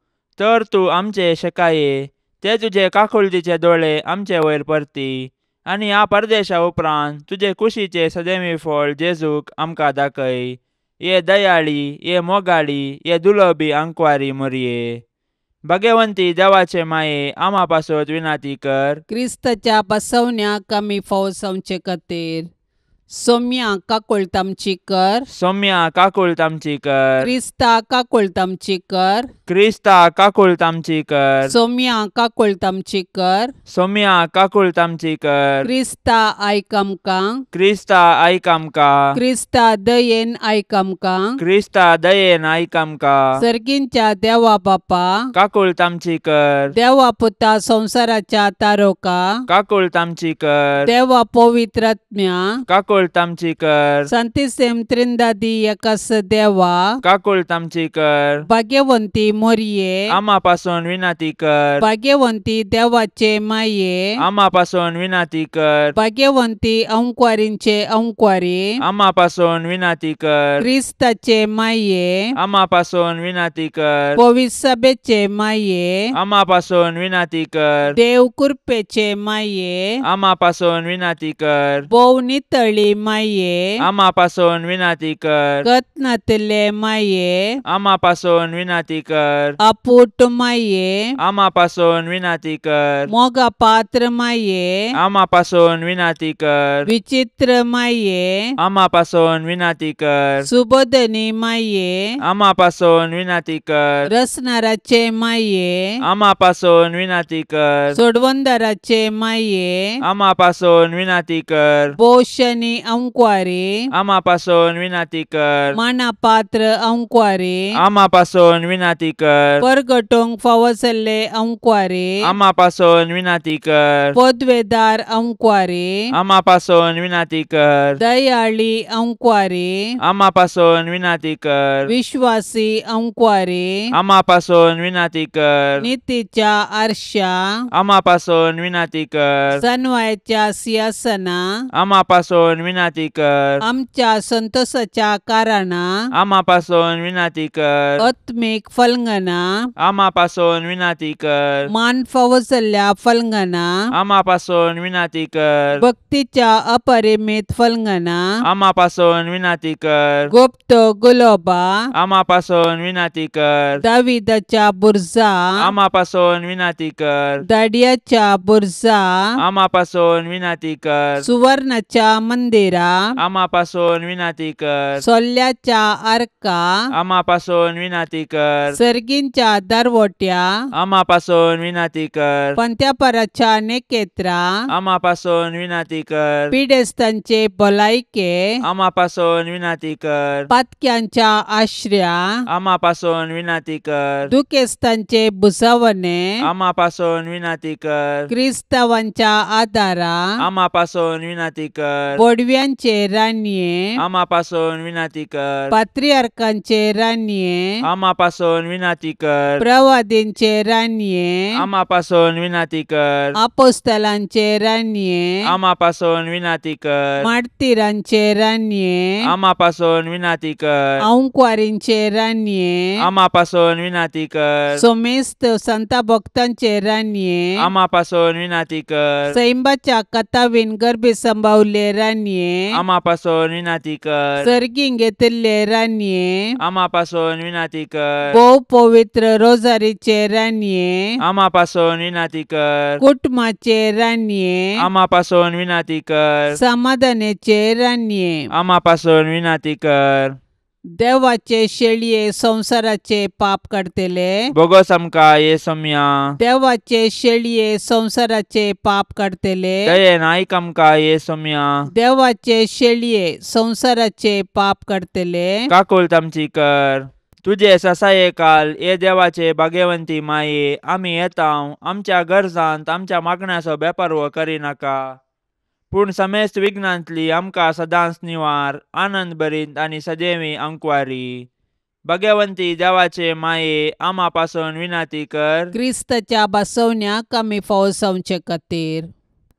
Speaker 2: तर तूं आमचे शेकाये, ते तुजे काकुळतीचे दोळे आमचे वयर परती. आनी ह्या परदेशा उपरांत तुजे कुशीचे सदैवी फळ जेजूक आमकां दाखय. ये दयाळी, ये मोगाळी, ये दुलोबी आंकवारी मरये. भाग्यवंती देवाचे माये, आमा पासत विनाती कर.
Speaker 1: क्रिस्ताच्या बसवण्याक आमी फावो जावचे खातीर सोम्या काकुळतामची कर.
Speaker 2: सौम्या काकुळतामची कर.
Speaker 1: क्रिस्ता काकुळतामची कर.
Speaker 2: क्रिस्ता काकुळतामची कर.
Speaker 1: सोम्या काकुळतामची कर.
Speaker 2: सौम्या काकुळतामची कर.
Speaker 1: क्रिस्ता आयक आमकां.
Speaker 2: क्रिस्ता आयक आमकां.
Speaker 1: क्रिस्ता दयेन आयक आमकां.
Speaker 2: क्रिस्ता दयेन आयक आमकां.
Speaker 1: सर्गींच्या देवा बापा,
Speaker 2: काकुळतामची कर.
Speaker 1: देवा पुता संसाराच्या तारोका,
Speaker 2: काकुळतामची कर.
Speaker 1: देवा पवित्रात्म्या,
Speaker 2: काकुळतामची कर.
Speaker 1: सांतिसेम त्रिंदादी एकास देवा,
Speaker 2: काकुळतामची कर.
Speaker 1: भाग्यवंती मोरये,
Speaker 2: आमा पासून विनाती कर.
Speaker 1: भाग्यवंती देवाचे माये,
Speaker 2: आमा पासून विनाती कर.
Speaker 1: भाग्यवंती अंकवारींचे अंकवारी,
Speaker 2: आमा पासून विनाती कर.
Speaker 1: क्रिस्ताचे माये,
Speaker 2: आमा पासून विनाती कर.
Speaker 1: पवित्र सभेचे माये,
Speaker 2: आमा पासून विनाती कर.
Speaker 1: देव कृपेचे माये,
Speaker 2: आमा पासून विनाती कर.
Speaker 1: भोव नितळी माये,
Speaker 2: आमा पासून विनाती कर.
Speaker 1: कत्नातले माये,
Speaker 2: आमा पासून विनाती कर.
Speaker 1: आपूट माये,
Speaker 2: आमा पासून विनाती कर.
Speaker 1: मोगा पात्र माये,
Speaker 2: आमा पासून विनाती कर.
Speaker 1: विचित्र माये,
Speaker 2: आमा पासून विनाती कर.
Speaker 1: सुबोधनी माये,
Speaker 2: आमा पासून विनाती कर.
Speaker 1: रसनाराचे माये,
Speaker 2: आमा पासून विनाती कर.
Speaker 1: सोडवंदाराचे माये,
Speaker 2: आमा पासून विनाती कर.
Speaker 1: भोशनी अंकवारी,
Speaker 2: आमा पासून विनाती कर.
Speaker 1: माना पात्र अंकवारी,
Speaker 2: आमा पासून विनाती कर.
Speaker 1: परगटोंक फावो जाल्ले अंकवारी,
Speaker 2: आमा पासून विनाती कर.
Speaker 1: पदवेदार अंकवारी,
Speaker 2: आमा पासून विनाती कर.
Speaker 1: दयाळी अंकवारी,
Speaker 2: आमा पासून विनाती कर.
Speaker 1: विश्वासी अंकवारी,
Speaker 2: आमा पासून विनाती कर.
Speaker 1: नीतीच्या आरशा,
Speaker 2: आमा पासून विनाती कर.
Speaker 1: सनवायच्या सिंहासना,
Speaker 2: आमा पासून विनाती कर.
Speaker 1: आमच्या संतोषाच्या कारणा,
Speaker 2: आमा पासून विनाती कर.
Speaker 1: आत्मिक फलंगना,
Speaker 2: आमा पासून विनाती कर.
Speaker 1: मान फावो जाल्ल्या फलंगना,
Speaker 2: आमा पासून विनाती कर.
Speaker 1: भक्तीच्या अपरिमित फलंगना,
Speaker 2: आमा पासून विनाती कर.
Speaker 1: गुप्त गुलोबा,
Speaker 2: आमा पासून विनाती कर.
Speaker 1: दाविदाच्या बुरजा,
Speaker 2: आमा पासून विनाती कर.
Speaker 1: दाडियाच्या बुरजा,
Speaker 2: आमा पासून विनाती कर.
Speaker 1: सुवर्णाच्या मंदिरा,
Speaker 2: आमा पासून विनाती कर.
Speaker 1: सोल्ल्याच्या आर्का,
Speaker 2: आमा पासून विनाती कर.
Speaker 1: सर्गींच्या दारवोट्या,
Speaker 2: आमा पासून विनाती कर.
Speaker 1: पंत्यापराच्या नेकेत्रा,
Speaker 2: आमा पासून विनाती कर.
Speaker 1: पिडेस्तांचे भलायके,
Speaker 2: आमा पासून विनाती कर.
Speaker 1: पातक्यांच्या आश्र्या,
Speaker 2: आमा पासून विनाती कर.
Speaker 1: दुखेस्तांचे बुजावणे,
Speaker 2: आमा पासून विनाती कर.
Speaker 1: क्रिस्तावांच्या आदारा,
Speaker 2: आमा पासून विनाती कर.
Speaker 1: बोडव्यांचे रान्ये,
Speaker 2: आमा पासून विनाती कर.
Speaker 1: पात्रियार्कांचे रान्ये,
Speaker 2: आमा पासून विनाती कर.
Speaker 1: प्रवादींचे रान्ये,
Speaker 2: आमा पासून विनाती कर.
Speaker 1: आपोस्तलांचे रान्ये,
Speaker 2: आमा पासून विनाती कर.
Speaker 1: मार्तिरांचे रान्ये,
Speaker 2: आमा पासून विनाती कर.
Speaker 1: अंकवारींचे रान्ये,
Speaker 2: आमा पासून विनाती कर.
Speaker 1: सोमेस्त संता भक्तांचे रान्ये,
Speaker 2: आमा पासून विनाती कर.
Speaker 1: सैंबाच्या कथावीन गर्भे संभावले रान्ये,
Speaker 2: आमा पासून विनाती कर.
Speaker 1: सर्गीं घेतिल्ले रान्ये,
Speaker 2: आमा पासून विनाती कर.
Speaker 1: भोव पवित्र रोजारीचे रान्ये,
Speaker 2: आमा पासून विनाती कर.
Speaker 1: कुटुंबाचे रान्ये,
Speaker 2: आमा पासून विनाती कर.
Speaker 1: समाधानाचे रान्ये,
Speaker 2: आमा पासून विनाती कर.
Speaker 1: देवाचे शेळये संसाराचे पाप काडतले,
Speaker 2: बोगस आमकां येसुम्या.
Speaker 1: देवाचे शेळये संसाराचे पाप काडतले,
Speaker 2: दयेन आयक आमकां येसुम्या.
Speaker 1: देवाचे शेळये संसाराचे पाप काडतले,
Speaker 2: काकुळतामची कर. तुझे ससाये काल ये देवाचे भाग्यवंती माये, आमी येतांव. आमच्या गरजांत आमच्या मागण्याचो बेपारवो करिनाका, पूण समेस्त विघ्नांतली आमकां सदांच निवार, आनंद भरीत आनी सदैवी अंकवारी. भगवंती देवाचे माये आमा पासून विनाती कर.
Speaker 1: क्रिस्ताच्या बसवण्याक आमी फावो जावचे खातीर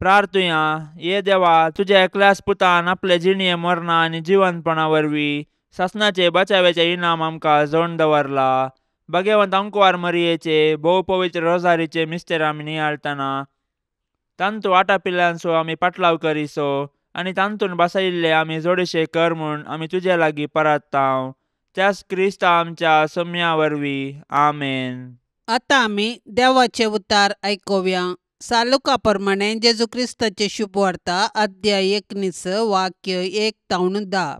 Speaker 2: प्रार्थुया. ये देवा, तुज्या एकल्याच पुतान आपले जिणये मरणा आनी जिवंतपणा वरवीं ससनाचे बचावेचे इनाम आमकां जोडून दवरला. भगवंत अंकुवार मरियेचे भोव पवित्र रोजारीचे मिस्तेर आमी नियाळतना तांतू आटापिल्ल्यांचो आमी पाटलाव करिसो आनी तांतून बसयिल्ले आमी जोडशे कर म्हूण आमी तुजे लागीं परतांव. त्याच क्रिस्ता आमच्या सोम्या वरवीं. आमेन.
Speaker 1: आतां आमी देवाचे उतार आयकुया. सालुका प्रमाणे जेजू क्रिस्ताचे शुभ वार्ता अध्याय 19 वाक्य 1 ते 10.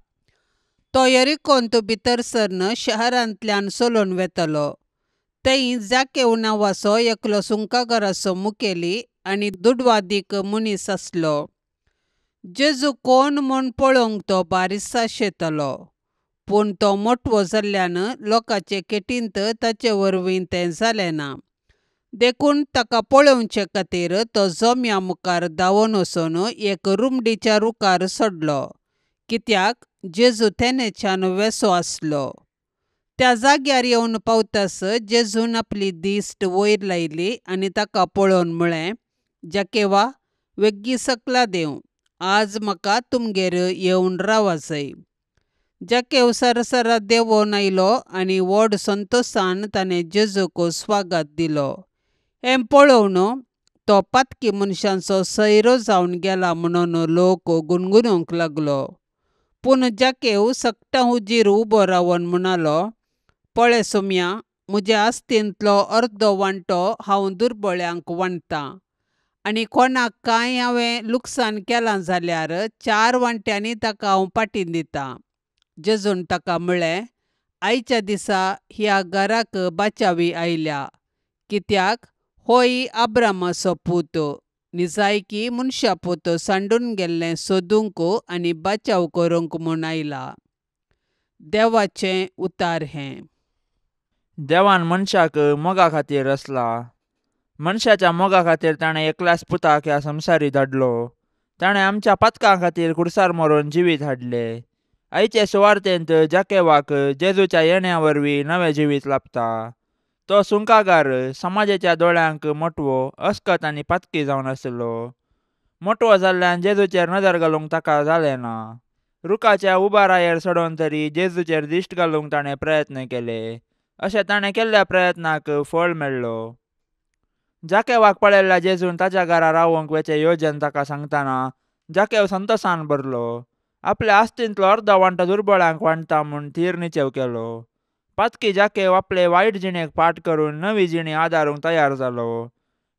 Speaker 1: तो यरिकोन तो भितर सरन शहरांतल्यान चलोवन वेतलो. थंय जाकेव नांवाचो एकलो सुंकाकाराचो मुखेली आनी दुडवादीक मनीस आसलो. जेजू कोण म्हूण पळोवंक तो बारिस्सा शेतलो. पूण तो मोठवो जाल्ल्यान लोकांचे केटींत ताचे वरवीं तें जालें ना. देखून ताका पळोवचे खातीर तो जोम्या मुखार धांवून वचून एक रुमडीच्या रुखार चडलो, कित्याक जेजू तेन्नेच्यान वेसो आसलो. त्या जाग्यार येवन पावताच जेजून आपली दिश्ट वयर लायली आनी ताका पळोवन म्हळें, जाकेवा, वेग्गी सकला देंव. आज म्हाका तुमगेर येवन रावा जाय. जाकेव सरसरा देंवोन आयलो आनी व्हड संतोशान ताणें जेजूक स्वागत दिलो. हें पळोवन तो पातकी मनशांचो सैरो जावन गेला म्हणून लोक गुणगुणूंक लागलो. पूण जाकेव सकटा हुजीर उबो रावन म्हणालो, पळय सोम्या, म्हज्या आस्तींतलो अर्दो वांटो हांव दुर्बळ्यांक वांटतां. आनी कोणाक कांय हांवें लुकसाण केलां जाल्यार 4 वांट्यांनी ताका हांव पाटीं दितां. जेजून ताका म्हळें, आयच्या दिसा ह्या घराक बाचावी आयल्या, कित्याक होय आब्रामाचो पूत. निजायकी मनशा पूत सांडून गेल्लें सोदूंक आनी बाचाव करूंक म्हूण आयला. देवाचें उतार हें.
Speaker 2: देवान मनशाक मोगा खातीर रचला. मनशाच्या मोगा खातीर ताणें एकल्याच पुताक ह्या संवसारी धाडलो. ताणें आमच्या पातकां खातीर कुडसार मरून जिवीत हाडलें. आयचे सुवार्तेंत जाकेवाक जेजूच्या येण्या वरवीं नवें जिवीत लाभता. तो सुंकागार समाजाच्या दोळ्यांक मोठवो, अस्कत आनी पातकी जावन आसलो. मोठवो जाल्ल्यान जेजूचेर नदर घालूंक ताका जालें ना. रुखाच्या उबारायेर चडोवन तरी जेजूचेर दिश्ट घालूंक ताणें प्रयत्न केले. अशें ताणें केल्ल्या प्रयत्नाक फळ मेळ्ळो. जाकेवाक पळयल्ल्या जेजून ताच्या घरा रावूंक वेचे येवजन ताका सांगतना जाकेव संतोशान भरलो. आपल्या आस्तींतलो अर्दो वांटो दुर्बळांक वांटता म्हूण थीर निचेव केलो. पातकी जाकेव आपले वायट जिणेक फाट करून नवी जिणी आदारूंक तयार जालो.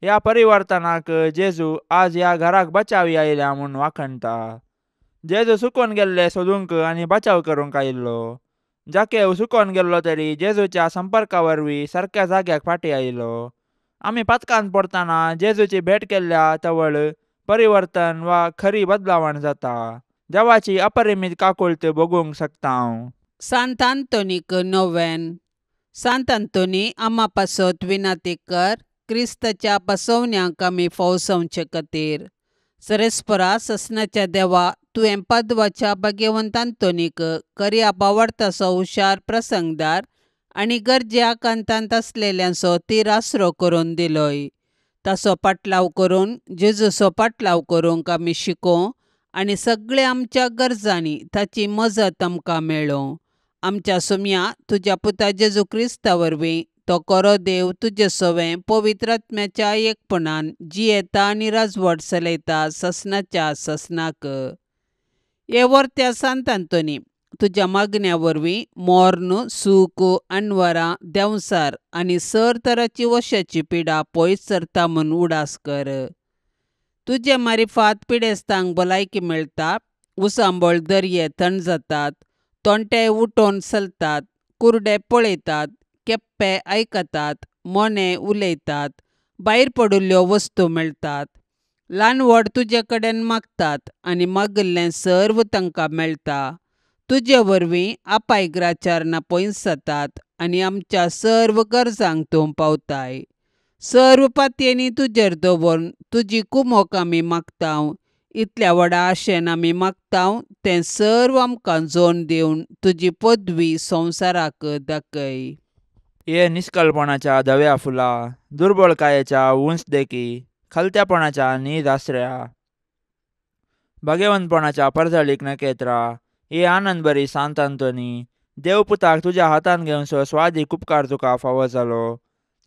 Speaker 2: ह्या परिवर्तनाक जेजू आज ह्या घराक बचावी आयल्या म्हूण वाखणटा. जेजू सुकोवन गेल्ले सोदूंक आनी बचाव करूंक आयिल्लो. जाकेव सुकोवन गेल्लो तरी जेजूच्या संपर्का वरवीं सारक्या जाग्याक फाटीं आयलो. आमी पातकांत पडटना जेजूची भेट केल्ल्या तवळ परिवर्तन वा खरी बदलावण जाता. देवाची अपरिमीत काकूळट भोगूंक शकता हांव.
Speaker 1: सांत आंतोनीक नोवेन. सांत आंतोनी आमा पासत विनाती कर. क्रिस्ताच्या बसवण्याक आमी फावो जावचे खातीर. सरेस्परा ससनाच्या देवा, तुवें पाद्वाच्या भगवंत आंतोनीक खऱ्या बावार्थाचो हुशार प्रसंगदार आनी गरजे आकांतांत आसलेल्यांचो तीर आसरो करून दिलोय. ताचो पाटलाव करून जेजूचो पाटलाव करूंक आमी शिकोव आनी सगळ्या आमच्या गरजांनी ताची मजत आमकां मेळोव. आमच्या सोम्या तुज्या पुता जेजू क्रिस्ता वरवीं तो खरो देव तुजे सोवें पवित्र आत्म्याच्या एकपणान जियेता आनी राजवट चलयता ससनाच्या ससनाक. हे वर्त्या सांत आंतोनी, तुज्या मागण्या वरवीं मोर्न, सूख, आनवरां, देंवसार आनी सर तराची वशाची पिडा पयस सरता म्हूण उडास कर. तुजे मारिफात पिडेस्तांक भलायकी मेळटा. उसांबळ दर्ये थंड जातात. तोंटे उठोवन चलतात. कुर्डे पळयतात. केप्पे आयकतात. मोने उलयतात. भायर पडिल्ल्यो वस्तू मेळटात. ल्हान व्हड तुजे कडेन मागतात आनी मागिल्लें सर्व तांकां मेळटा. तुजे वरवीं आपायग्राचार पयस जातात आनी आमच्या सर्व गरजांक तूं पावताय. सर्व पातयेनी तुजेर दवरून तुजी कुमोक आमी मागतांव. इतल्या व्हडा आशेन आमी मागतांव तें सर्व आमकां जोन दिवन तुजी पदवी संवसाराक दाखय.
Speaker 2: ये निश्कलपणाच्या धव्या फुला, दुर्बळकायेच्या उंच देखी, खलत्यापणाच्या नीज आसऱ्या, भाग्यवंतपणाच्या परजळीक नखेत्रा, ये आनंद बरी सांतांतोनी, देवपुताक तुज्या हातान घेवनसो स्वादीक उपकार तुका फावो जालो.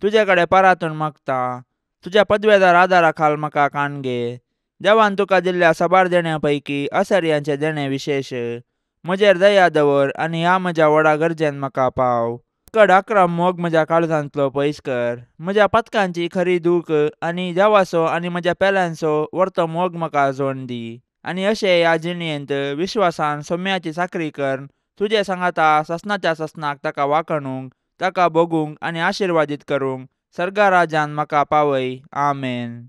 Speaker 2: तुजे कडेन परातून मागता, तुज्या पदवेदार आदारा खाल म्हाका काणगे. देवान तुका दिल्ल्या सबार देण्यां पैकी असर्यांचे देणे विशेश. म्हजेर दया दवर आनी ह्या म्हज्या व्हडा गरजेन म्हाका पाव. कड अक्रम मोग म्हज्या काळजांतलो पयस कर. म्हज्या पथकांची खरी दूख आनी देवाचो आनी म्हज्या पेल्यांचो व्हरतो मोग म्हाका जोड दी. आनी अशें ह्या जिणयेंत विश्वासान सोम्याची साखरी कर. तुजे सांगाता ससनाच्या ससनाक ताका वाखणूंक, ताका भोगूंक आनी आशिर्वादीत करूंक सर्गा राज्यान म्हाका पावय. आमेन.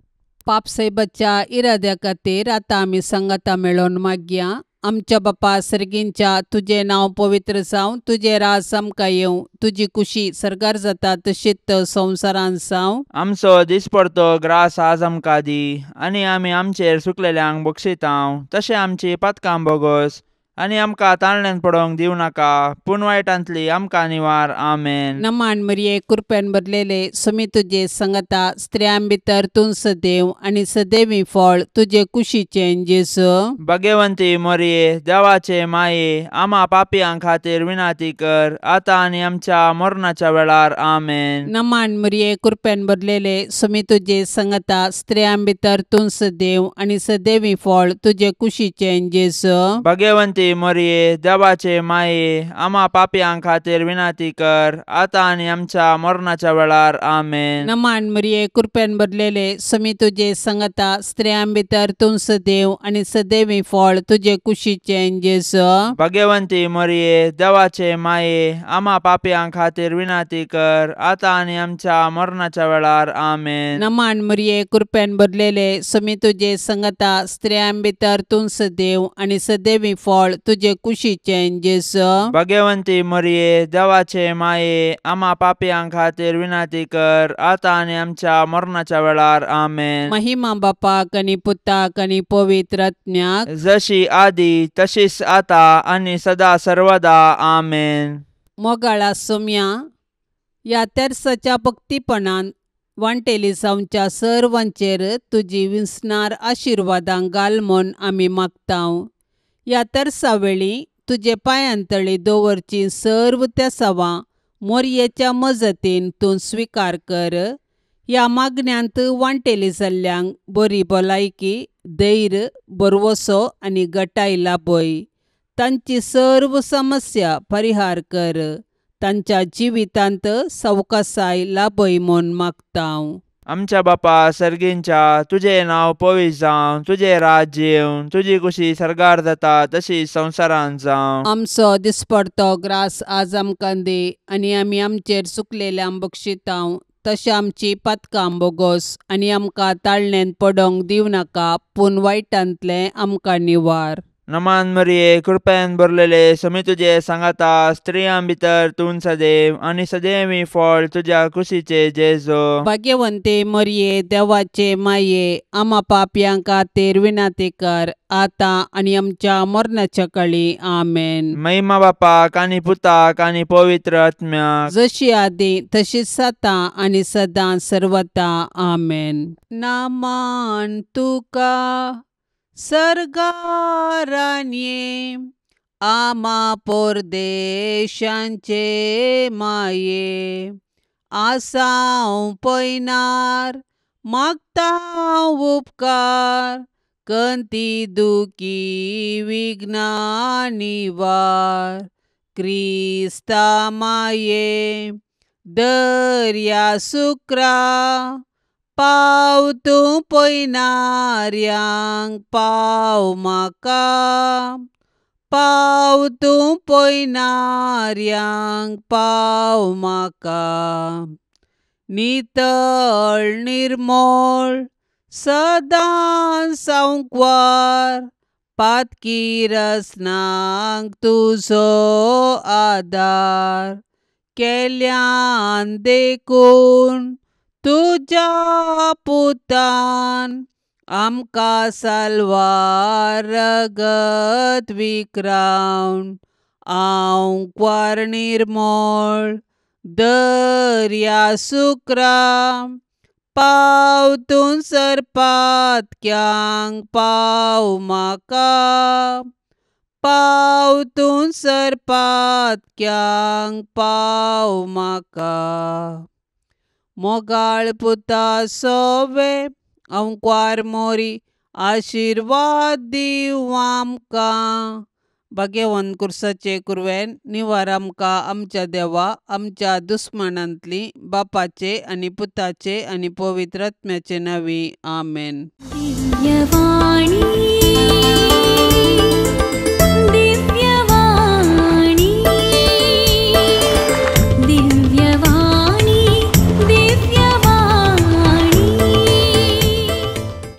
Speaker 1: पापसैबाच्या इराद्या खातीर आतां आमी सांगाता मेळोन मागया. आमच्या बापा सर्गींच्या तुजें नांव पवित्र जावं, तुजें रास आमकां येवं, तुजी कुशी सर्गार जाता तशीच संवसारान जावं.
Speaker 2: आमचो दिसपडतो ग्रास आज आमकां दी, आनी आमी आमचेर सुकलेल्यांक बक्षितांव. तशें आमची पातकां बोगोस आनी आमकां ताळण्यांत पडोवंक दिवं नाका, पूण वायटांतली आमकां निवार. आमेन.
Speaker 1: नमान मरिये कृपेन भरलेले समी तुजे सांगाता स्त्रियां भितर तूं सदैव आनी सदैवी फळ तुजे कुशीचें जेजू.
Speaker 2: भाग्यवंती मोरये, देवाचे माये, आमा पापयां खातीर विनाती कर, आतां आनी आमच्या मरणाच्या वेळार. आमेन.
Speaker 1: नमान मरिये कृपेन भरलेले समी तुजे सांगाता स्त्रियां भितर तूं सदैव आनी सदैवी फळ तुजे कुशीचें जेजू.
Speaker 2: भाग्यवंती मोरये, देवाचे माये, आमा पापयां खातीर विनाती कर, आतां आनी आमच्या मरणाच्या वेळार. आमेन.
Speaker 1: नमान मरिये कृपेन भरलेले समी तुजे सांगाता स्त्रियां भितर तूं सदैव आनी सदैवी फळ तुजे कुशीचें जेजू.
Speaker 2: भाग्यवंती मोरये, देवाचे माये, आमा पापयां खातीर विनाती कर, आतां आनी आमच्या मरणाच्या वेळार. आमेन.
Speaker 1: नमान मरिये कृपेन भरलेले समी तुजे सांगाता स्त्रियां भितर तूं सदैव आनी सदैवी फळ तुजे कुशीचें जेजू.
Speaker 2: भाग्यवंती मोरये, देवाचे माये, आमा पापयां खातीर विनाती कर, आतां आनी आमच्या मरणाच्या वेळार. आमेन.
Speaker 1: महिमा बापाक आनी पुताक आनी पवित्र आत्म्याक,
Speaker 2: जशी आदी तशीच आता आनी सदा सर्वदा. आमेन.
Speaker 1: मोगाळा सोम्या, ह्या तेर्साच्या भक्तीपणान वांटेली जावच्या सर्वांचेर तुजी विस्नार आशिर्वादां घाल म्हूण आमी मागतांव. ह्या तेर्सा वेळी तुजे पांयांतळी दवरची सर्व तेसावां मोरयेच्या मजतीन तूं स्विकार कर. ह्या मागण्यांत वांटेली जाल्ल्यांक बरी भलायकी, धैर्य, बरवसो आनी घटाय लाभय. तांची सर्व समस्या परिहार कर. तांच्या जिवितांत सवकासाय लाभय म्हूण मागतांव.
Speaker 2: आमच्या बापा सर्गींच्या, तुझे नाव पवित्र जावं, तुझे राज्य येवं, तुजी कुशी सर्गार जाता तशी संवसारान जावं.
Speaker 1: आमचो दिसपडतो ग्रास आज आमकां दे, आनी आमी आमचेर चुकलेल्यांक बक्षितांव, तशें आमची पातकां बोगोस आनी आमकां ताळणेंत पडोवंक दिवं नाका, पूण वायटांतलें आमकां निवार.
Speaker 2: नमान मरिये, कृपेन भरलेले समी तुजे सांगाता स्त्रियां भितर तूं सदैव आनी सदैवी फळ तुज्या कुशीचे जेजू.
Speaker 1: भाग्यवंते मरिये, देवाचे माये, आमा पापयां खातीर विनाती कर, आतां आनी आमच्या मरणाच्या काळी. आमेन.
Speaker 2: महिमा बापाक आनी पुताक आनी पवित्र आत्म्याक,
Speaker 1: जशी आदी तशीच आतां आनी सदां सर्वदा. आमेन. नामान तुका सर्गारान ये, आमा परदेशांचे माये, आसांव पयनार मागतांव उपकार, कंती दुखी विघ्ना निवार. क्रिस्ता माये, दर्या सुक्रा, पाव तूं पयनाऱ्यांक, पाव म्हाका, पाव तूं पयनाऱ्यांक, पाव म्हाका. नितळ निर्मळ सदां सांकवार, पातकी रसनांक तुजो आदार, केल्यान देखून तुज्या पुतान आमकां साल्वार रगत विक्रावन हांव क्वार निर्मळ दर्या सुक्रा पावतून सरपातक्यांक पाव म्हाका पावतून सरपातक्यांक पाव म्हाका मोगाळ पुता सोवे हांव क्वार मोरी आशिर्वाद दिव आमकां भाग्यवन कुर्साचे कुरवेन निवार आमकां आमच्या देवा आमच्या दुस्मनांतली बापाचे आनी पुताचे आनी पवित्र आत्म्याचे नांवी आमेन.
Speaker 3: दिव्यवाणी